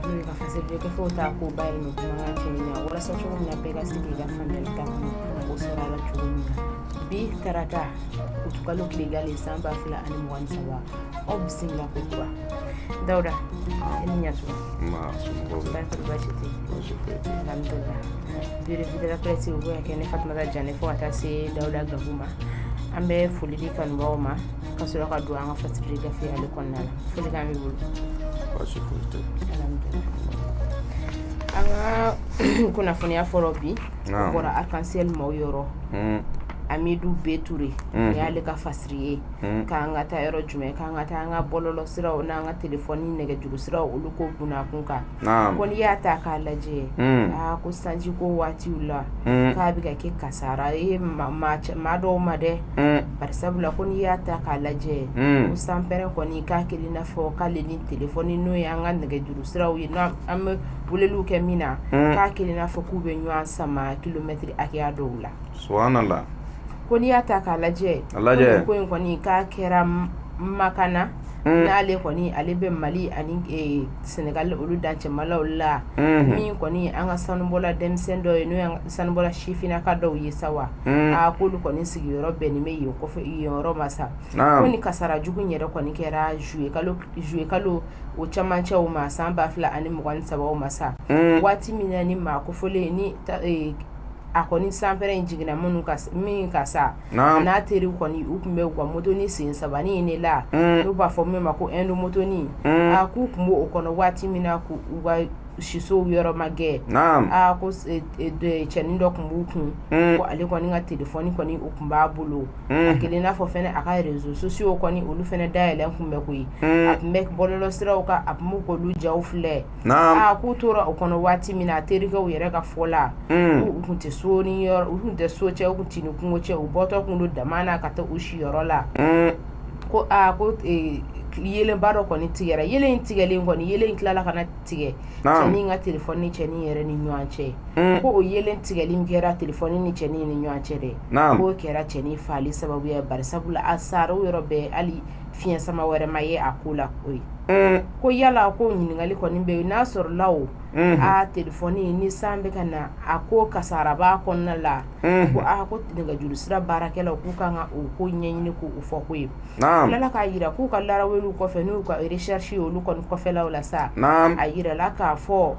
Dole ka fasiliser ke fo ta ko bayil mo kuma nga kenya wala sa chugo na pega sigi ga family ka ko sura la chugo bi tarata utukalo kigali samba fila ani mwan sawa obsinga ko kwa Dauda ini nyatu ma sumo ba ko ba chiti alhamdulillah dire vidéo presse ugo ya kene Fatmata Jane fo atase Dauda Gahuma ambe fulidi kan bawma kasura ka do anga fasiliser ga fi ale konnala fulidi ga mi bulu anga kuna funia forobi bora arc-en-ciel moyoro Amidou Betouré yale ka fasriye ka nga ta yoro jume ka nga ta nga bololo sira na nga telefoni nege jugu sira uluko buna kunka koni ya ta ka laje ko sanji ko wati ula ka biga ke kasara ma do ma de par sabula koni ya ta ka laje ko sampere koni ka kelina fo ka le ni telefoni no ya nga nege jugu sira wi na am bulelu ke mina ka kelina fo ku be nyu sama kilometri akiya do ula subhanallah koni ya ta ka laje ko en koni ka kera makana na ale koni ale be Mali ani Senegal ulu danche malawla min koni anga sanbola demsendo no sanbola shifina ka do yisawa a kulu koni sigi robe ni me yo ko fe yoro masa koni kasara jugu nyere koni kera jouer kalo o chamancha o ma samba fla ani mugwan sabaw masa wati minani ma ko fole ni akoni sampere njigina munu min kasa na teri koni ukumbe kwa moto ni sin sabani ne la no ba fo me mako endo moto ni aku kumbo okono wati mina ku uwa shiso yoro mage ko de chenindo kumbuku ko ale koni nga telefoni koni ukumba bulu akele na fo fene aka réseaux sociaux koni ulu fene daele kumbe ku mek bololo sira ka apmu ko lu jawfle ku tora okono wati mina teri ko yere ka fola ukunte so ni yor ukunte so che ukunti ni kungo che uboto kundu damana kata ushi yorola ko ko yele baro koni tigera yele intigele koni yele inklala kana tige cheni nga telefoni cheni yere ni nyuanche ko o yele intigele ngera telefoni ni cheni ni nyuanche de ko kera cheni fali sababu ya barsabula asaru yorobe ali fiya sama were maye akula ko yala ko nyingali koni be na sor lawo a telefoni ni sambe kana ako kasara ba konna la ko ko daga julusira barakela ku kanga o ko nyenyini ku ufo ko lala ka yira ku kallara welu ko fe nu ko recherche o lu kon ko fe la sa ayira la ka fo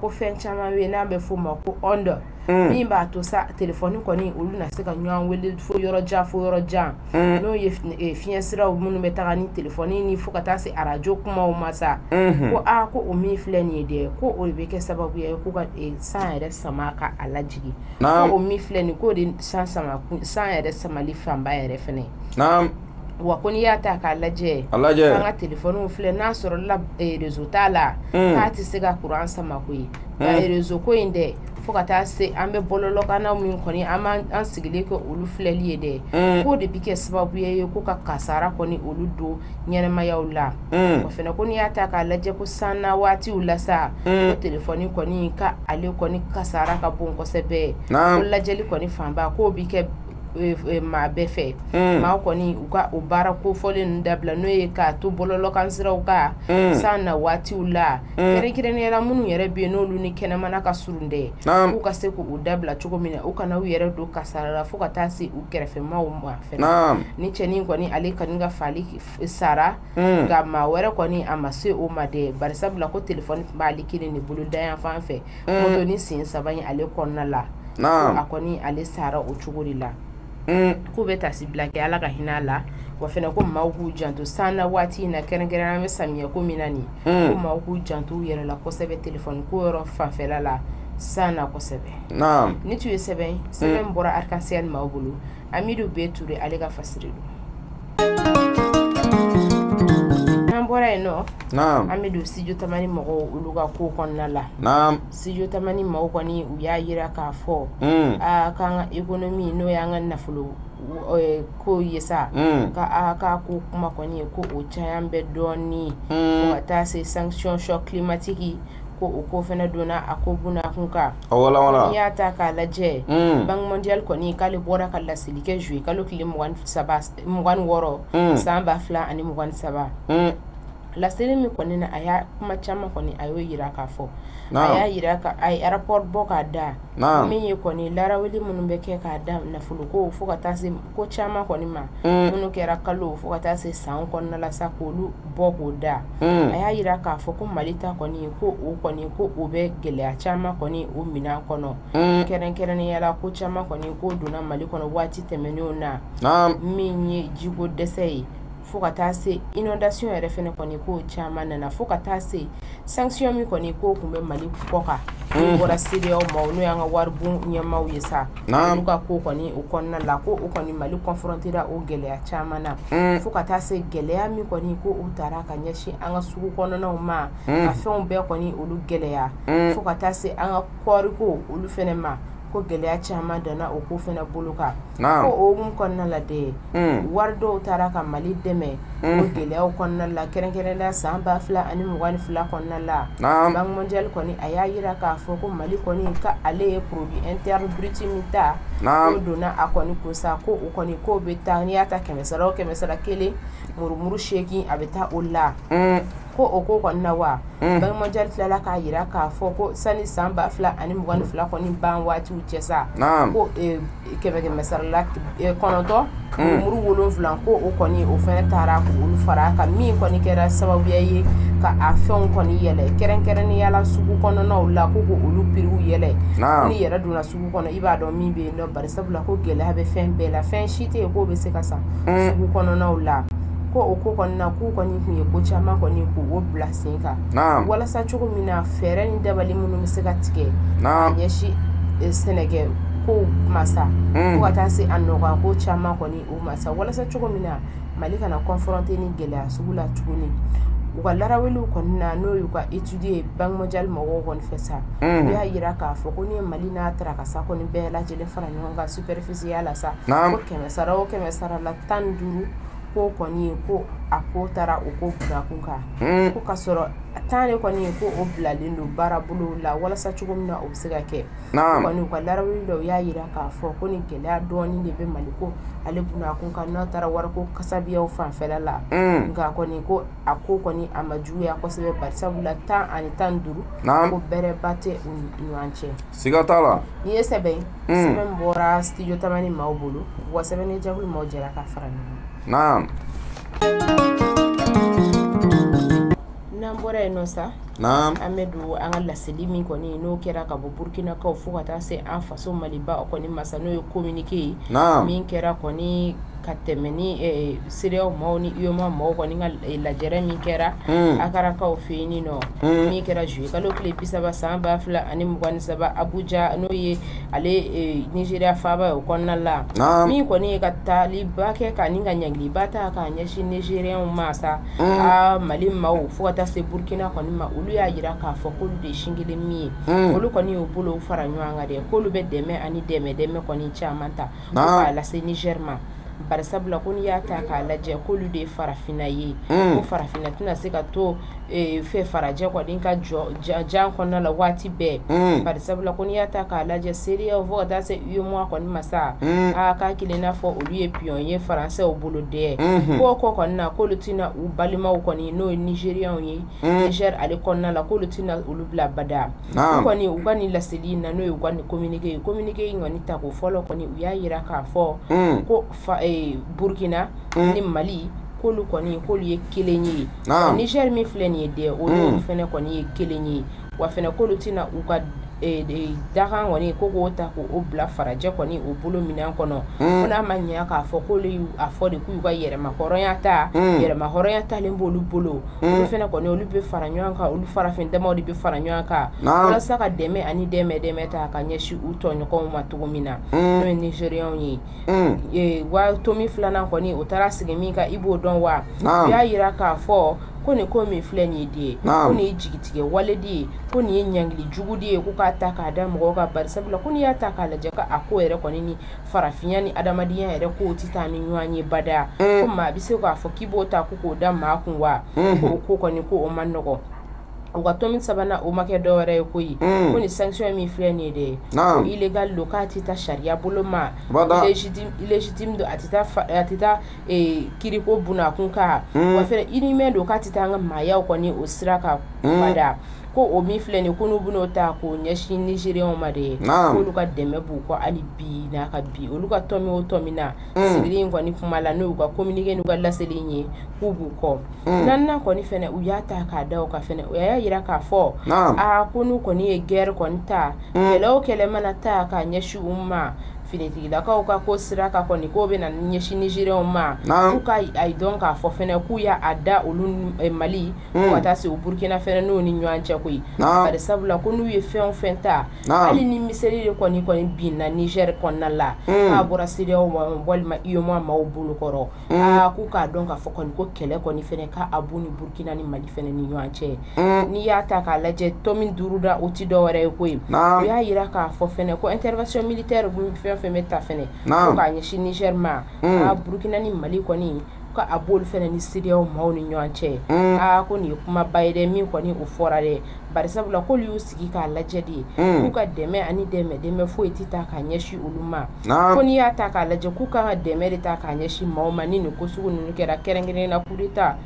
ko fen chama we na be fu ma ko ondo mi ba to sa telefoni ko ni olu na se ka nyan wele fo yoro ja no ye fiensira o munu metaga ni telefoni ni fu kata se arajo kuma o masa ko ko o mi fleni de ko o be ke sababu ya ko ka san ere sama ka alajigi ko o mi fleni ko de san ere sama li famba ere fene wa koni ya ta ka alaje kanga telefoni fle na soro la resultat la ka ti se ga courant sama ko yi ka réseau ko inde fokata se ambe bololo kana mun koni ama an sigile ko ulu fleli de ko de bike sababu ye ko ka kasara koni ulu do nyene mayawla ko fena koni ya ta ka laje ko sana wati ulasa ko telefoni koni ka ale koni kasara ka bon ko sebe ko laje li koni famba ko bike ma befe ma koni uka ubara ko fole ndabla no ye ka to bololo kan sira uka sana wati ula kere ne la munu yere be no lu ni kenama na ka surunde uka se ko udabla choko mina uka na yere do kasara fuka tasi ukerefe ma o ma fe ni cheni koni ale kaninga fali sara ga ma were koni amase o ma de barisabla ko telefoni bali kini ni bulu dayan fanfe moto ni sin sabani ale konna la akoni ale sara o chuguri la ko beta si blake ala ka hinala wa fena ko mawku janto sana wati na kerengera na mesamiya ko minani ko mawku janto yere la ko sebe telefone ko ro fa fela la sana ko sebe ni tu sebe bora arc-en-ciel mawbulu Amidou Betouré ale ka fasiridu bora eno Amidou sijo tamani mo uluga ko konna la sijo tamani mo ko ni uya yira ka fo kanga economy no yanga nafulo ko yesa ka ko kuma ko ni ko o chayambe doni ko ata se sanction shock climatique ko fena dona akobuna kunka wala ya ta kala je bank mondial ko ni kale bora kala silike jouer kalo kilim 1 woro samba fla ani 1 saba laseli mi kɔni na a y'a kuma caman kɔni a y'o yira k'a fɔ a y'a yira ka a ye rapport bɔ k'a da min ye kɔni laraweli minnu bɛ kɛ k'a da nafolo ko fo ka taa se ko caman kɔni ma minnu kɛra kalo fo ka taa se san kɔnɔna la sa k'olu bɔ k'o da a y'a yira k'a fɔ ko Mali ta kɔni ko o kɔni ko o bɛ gɛlɛya caman kɔni o minɛn kɔnɔ kɛrɛnkɛrɛnnenya la ko caman kɔni ko donna Mali kɔnɔ waati tɛmɛnenw na min ye jiko dɛsɛ ye fo ka taa se inondation yɛrɛ fɛnɛ kɔni ko caman nana fo ka taa se sanction min kɔni ko kun bɛ Mali kɔ kan n'o bɔra CEDEAO ma n'o y'an ka waribon ɲɛmaaw ye sa olu ka ko kɔni o kɔnɔna la ko o kɔni Mali confrontera o gɛlɛya caman na fo ka taa se gɛlɛya min kɔni ko u taara ka ɲɛsin an ka sugu kɔnɔnaw ma ka fɛnw bɛɛ kɔni olu gɛlɛya fo ka taa se an ka kɔɔriko olu fɛnɛ ma ko gɛlɛya caman dana o ko fɛnɛ bolo kan ko o mun kɔnɔna la de wari dɔw taara ka Mali dɛmɛ o gɛlɛyaw kɔnɔna la kɛrɛnkɛrɛnnenya san 2022 kɔnɔna la Banque mondiale kɔni a y'a yira k'a fɔ ko Mali kɔni ka ale ye produit interne brut min ta ko donna a kɔni kun sa ko o kɔni ko bɛ taa n'i y'a ta 100 o 100 kelen murumuru 8 a bɛ taa o la ko o ko kɔni na wa Banque mondiale tilala k'a yira k'a fɔ ko sani san 2022 kɔni ban waatiw cɛ sa ko 100 sarala 9 murumuru 7 ko o kɔni o fɛnɛ taara olu fara kan min kɔni kɛra sababuya ye ka a fɛnw kɔni yɛlɛ kɛrɛnkɛrɛnnenya la sugu kɔnɔnaw la ko olu prix yɛlɛ ni yɛrɛ donna sugu kɔnɔ i b'a dɔn min bɛ yen nɔ bari sabula ko gɛlɛya bɛ fɛn bɛɛ la fɛn si tɛ yen k'o bɛ se ka san sugu kɔnɔnaw la ko o ko kɔni na k'u kɔni kun ye ko caman kɔni k'o bila sen kan walasa cogo min na fɛɛrɛ ni dabali minnu bɛ se ka tigɛ a ɲɛsin sɛnɛkɛ ko masa fo ka taa se a nɔgɔya ko caman kɔni o masa walasa cogo min na Mali kana confronter ni gɛlɛya sugu la tuguni u ka laraweliw kɔni na n'o y'u ka étude ye Banque mondiale mɔgɔw kɔni fɛ sa u y'a yira k'a fɔ ko ni ye Mali n'a tarakasa kɔni bɛɛ lajɛlen fara ɲɔgɔn kan superficie ya la sa ko 100 sara o 100 sara la 15 ko kɔni ko a ko taara o ko bila kun kan ko ka sɔrɔ tan de kɔni ko o bilalen don baara bolo la walasa cogo min na o bɛ se ka kɛ kɔni u ka laraweli dɔw y'a yira k'a fɔ ko ni gɛlɛya dɔɔni de bɛ Mali ko ale buna kun kan n'a taara wariko kasabiyaw fanfɛla la nka kɔni ko a ko kɔni a ma juguya kosɛbɛ bari sabula 10 ani 15 ko bɛrɛba tɛ u ni ɲɔgɔn cɛ siga t'a la ni ye sɛbɛn sɛbɛn bɔra studio tamani maaw bolo wa sɛbɛn jagulu maaw jɛra ka fara ɲɔgɔn n'an bɔra yen nɔ sa an bɛ don an ka laseli min kɔni n'o kɛra ka bɔ Burkinakaw fo ka taa se an faso Maliba kɔni masa n'o ye communiqué ye min kɛra kɔni ka tɛmɛ ni CEDEAO maaw ni UEMOA maaw kɔni ka lajɛrɛ min kɛra Akarakaw fɛ yen nɔ min kɛra juillet kalo tile 30 san 2023 Abuja n'o ye ale Nigeria faaba ye o kɔnɔna la min kɔni ye ka taliba kɛ ka ni ka ɲangiliba ta k'a ɲɛsin Nigériens ma sa Mali maaw fo ka taa se Burkina kɔni ma olu y'a yira k'a fɔ k'olu de singelen min ye olu kɔni y'u bolo fara ɲɔgɔn kan dɛ k'olu bɛ dɛmɛ ani dɛmɛ kɔni caman ta k'a lase Niger ma bari sabula ko n'i y'a ta k'a lajɛ k'olu de ye farafinna ye ko farafinna tɛna se ka to fɛ farajɛ kɔni ka jan kɔnɔna la waati bɛɛ bari sabula ko n'i y'a ta k'a lajɛ CEDEAO fo ka taa se UEMOA kɔni ma sa k'a kelen n'a fɔ olu ye pion ye faransɛw bolo dɛ ko kɔni na k'olu tɛna u balimaw kɔni n'o ye Nigériens ye Niger ale kɔnɔna la k'olu tɛna olu bila bada kɔni u ka ni laseli in na n'o ye u ka ni communiqué in kɔni ta ko fɔlɔ kɔni u y'a yira k'a fɔ ko Burkina ni Mali k'olu kɔni k'olu ye kelen ye Niger min filɛ nin ye dɛ olu fɛnɛ kɔni ye kelen ye wa fɛnɛ k'olu tɛna u ka dakan kɔni ko k'o ta k'o bila farajɛ kɔni o bolo minɛn kɔnɔ ko n'a ma ɲɛ k'a fɔ k'olu y'u a fɔ de k'u y'u ka yɛrɛmahɔrɔnya ta yɛrɛmahɔrɔnya talen b'olu bolo olu fɛnɛ kɔni olu bɛ fara ɲɔgɔn kan olu farafin damaw de bɛ fara ɲɔgɔn kan walasa ka dɛmɛ ani dɛmɛ ta ka ɲɛsin u tɔɲɔgɔnw ma cogo min na n'o ye Nigériens ye wa tomi filanan kɔni o taara sigi min kan i b'o dɔn wa u y'a yira k'a fɔ ko nin ko min filɛ nin ye de ye ko nin ye jigitigɛ waledi ye ko nin ye ɲangili jugu de ye ko k'a ta k'a da mɔgɔw ka bari sabula ko n'i y'a ta k'a lajɛ ka a ko yɛrɛ kɔni ni farafinya ni adamadenya yɛrɛ kow ti taa ni ɲɔgɔn ye bada ko maa bɛ se k'a fɔ k'i b'o ta ko k'o da maa kun wa ko o ko kɔni ko o man nɔgɔ uga tomin sabana o make do wore ko yi ko ni sanction mi filɛ ni de ko illegal locati ta sharia bolo ma illégitime do atita kiri ko buna kun ka wa fere ini men do ka tita nga maya ko ni o sira ka bada ko o mi filɛ ni ko nu buno ta ko ɲɛsin Nigérian ma de ko lu ka dɛmɛ bu ko ali bi na ka bi olu ka tomi o tomina sigiri ko ni kuma la no ka communiquer no ka laseli nye ku bu ko nanna ko ni fene u ya ta ka da o ka fene o ya yira ka fo a ko nu ko ni e guerre ko nta kele mana ta ka ɲɛsin umma finitigi la ka ko sira ka ko ni ko be na ɲɛsin Nigérian ma ku ka ai don ka fo fene ku ya ada olu Mali ko ta se o Burkina fene no ni ɲɔan cɛ ko yi bari sabula ko nu ye fɛn fɛn ta ali ni miseli de ko ni bin na Niger kɔnɔna la ka bɔra CEDEAO walima UEMOA maaw bolo kɔrɔ ku ka don ka fɔ ko kɛlɛ kɔni fɛnɛ ka abu ni Burkina ni Mali fɛnɛ ni ɲɔan cɛ ni y'a ta ka lajɛ tomin duruda o ti dɔ wɛrɛ ye ko ye o y'a yira k'a fɔ fɛnɛ ko intervention militaire fɛn fɛn bɛ ta fɛnɛ ko k'a ɲɛsin Niger ma Burkina ni Mali kɔni ka abol fɛnɛ ni CEDEAO maaw ni ɲɔan cɛ ko ni kuma ba ye dɛ min kɔni o fɔra dɛ bari sabula ko y'u sigi k'a lajɛ de k'u ka dɛmɛ ani dɛmɛ foyi ti ta k'a ɲɛsin olu ma ko n'i y'a ta k'a lajɛ k'u kan ka dɛmɛ de ta k'a ɲɛsin maaw ma ni nin ko sugu ninnu kɛra kɛrɛnkɛrɛnnenya coup d'État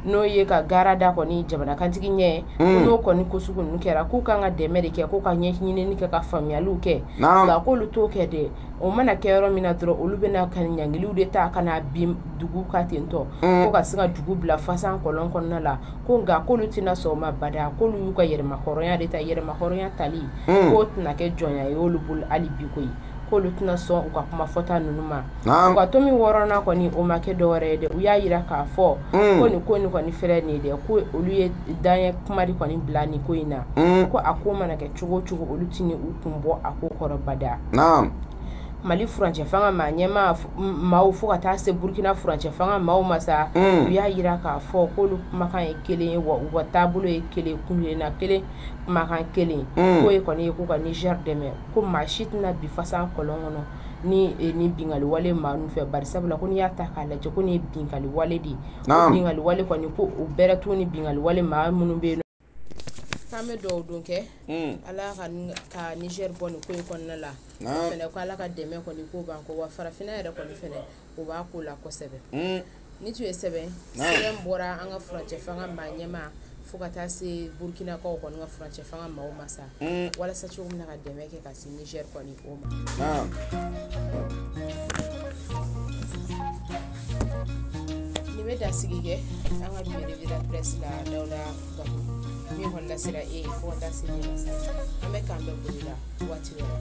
n'o ye ka gara da kɔni jamanakantigi ɲɛ n'o kɔni ko sugu ninnu kɛra k'u kan ka dɛmɛ de kɛ k'u ka ɲɛɲinini kɛ ka faamuyaliw kɛ nka k'olu t'o kɛ dɛ o mana kɛ yɔrɔ min na dɔrɔn olu bɛna ka ɲangiliw de ta ka na bin dugu ka tentɔ ko ka se ka dugu bila fasan kɔlɔn kɔnɔna la ko nka k'olu tɛna sɔn o ma bada k'olu y'u ka yɛrɛmahɔrɔnya de ta yɛrɛmahɔrɔnya tali k'o tɛna kɛ jɔnya ye olu bolo hali bi koyi k'olu tɛna sɔn u ka kuma fɔta ninnu ma u ka tomi wɔɔrɔnan kɔni o ma kɛ dɔwɛrɛ ye dɛ u y'a yira k'a fɔ ko nin ko nin kɔni filɛ nin dɛ ko olu ye danɲɛ kuma de kɔni bila nin ko in na ko a ko mana kɛ cogo o cogo olu tɛna u kun bɔ a ko kɔrɔ bada Mali furancɛ fanga ma ɲɛma maaw fo ka taa se Burkina furancɛ fanga maaw ma sa u y'a yira k'a fɔ k'olu kumakan ye kelen ye wa u ka taabolo ye kelen kunna kelen kumakan kelen k'o ye kɔni ye k'u ka Niger dɛmɛ ko maa si tɛna bi fasan kɔlɔn kɔnɔ ni bingali wale maa nu fɛ bari sabula ko n'i y'a ta k'a lajɛ ko ni ye bingali wale de ko bingali wale kɔni ko o bɛrɛ t'u ni bingali wale maa minnu bɛ yen k'an bɛ dugawu don kɛ ala ka Niger bɔ nin ko in kɔnɔna la fɛnɛ ko ala ka dɛmɛ kɔni ko ban ko wa farafinna yɛrɛ kɔni fɛnɛ o b'a ko la kosɛbɛ ni tun ye sɛbɛn bɔra an ka furancɛ fanga maa ɲɛma fo ka taa se Burkina kaw kɔni ka furancɛ fanga maaw ma sa walasa cogo min na ka dɛmɛ kɛ ka se Niger kɔni o ma ni bɛ dasigi kɛ an ka bi presse la Dawuda Gabu min kɔni lasera fo ka taa se ɲɛma sa an bɛ k'an bɛɛ boli la waati wɛrɛ